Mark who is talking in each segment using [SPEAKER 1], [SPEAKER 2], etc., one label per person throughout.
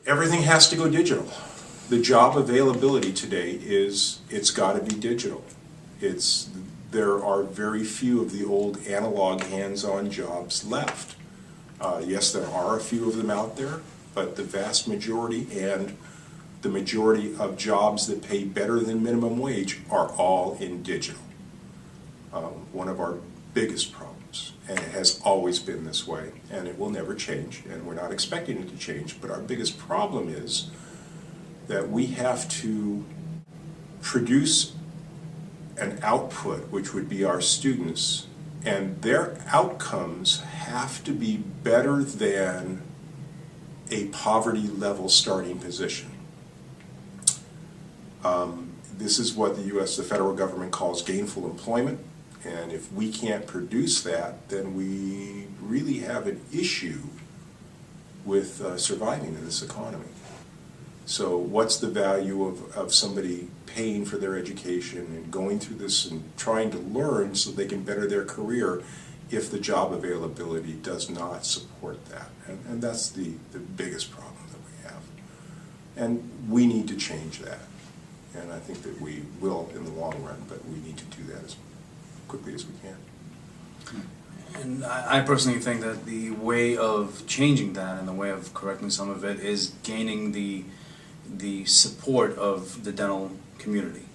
[SPEAKER 1] Everything has to go digital. The job availability today is, it's got to be digital. There are very few of the old analog hands-on jobs left. Yes, there are a few of them out there, but the vast majority and the majority of jobs that pay better than minimum wage are all in digital. One of our biggest problems, and it has always been this way, and it will never change, and we're not expecting it to change, but our biggest problem is that we have to produce an output, which would be our students, and their outcomes have to be better than a poverty level starting position. This is what the federal government calls gainful employment, and if we can't produce that, then we really have an issue with surviving in this economy. So what's the value of somebody paying for their education and going through this and trying to learn so they can better their career if the job availability does not support that? And that's the biggest problem that we have. And we need to change that. And I think that we will in the long run, but we need to do that as quickly as we can.
[SPEAKER 2] And I personally think that the way of changing that and the way of correcting some of it is gaining the support of the dental community,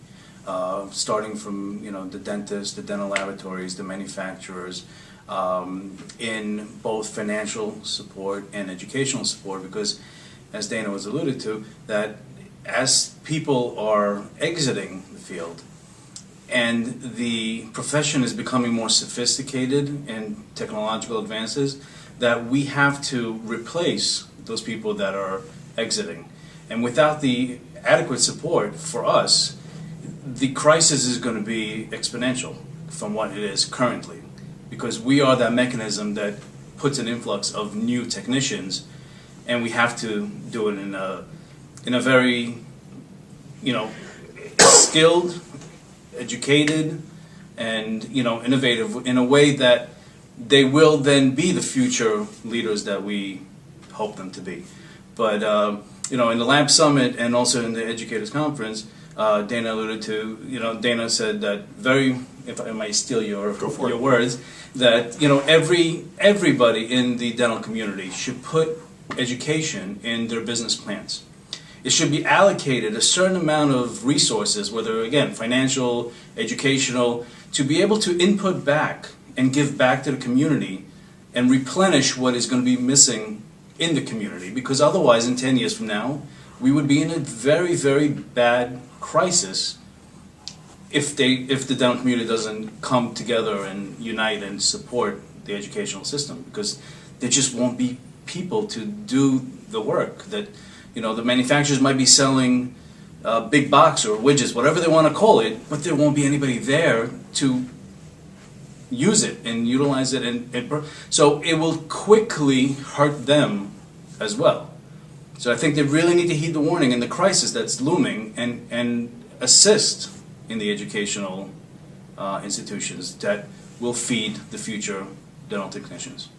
[SPEAKER 2] starting from the dentists, the dental laboratories, the manufacturers, in both financial support and educational support, because as Dana was alluded to, that as people are exiting the field and the profession is becoming more sophisticated in technological advances, that we have to replace those people that are exiting. And without the adequate support for us, the crisis is going to be exponential from what it is currently, because we are that mechanism that puts an influx of new technicians, and we have to do it in a very skilled, educated, and innovative, in a way that they will then be the future leaders that we hope them to be. But in the Lab Summit and also in the Educators Conference, Dana alluded to, Dana said that if I might steal your words, that everybody in the dental community should put education in their business plans. It should be allocated a certain amount of resources, whether again financial, educational, to be able to input back and give back to the community and replenish what is going to be missing in the community, because otherwise in 10 years from now we would be in a very, very bad crisis if the dental community doesn't come together and unite and support the educational system, because there just won't be people to do the work. That the manufacturers might be selling big box or widgets, whatever they want to call it, but there won't be anybody there to use it and utilize it, so it will quickly hurt them as well. So I think they really need to heed the warning in the crisis that's looming and assist in the educational institutions that will feed the future dental technicians.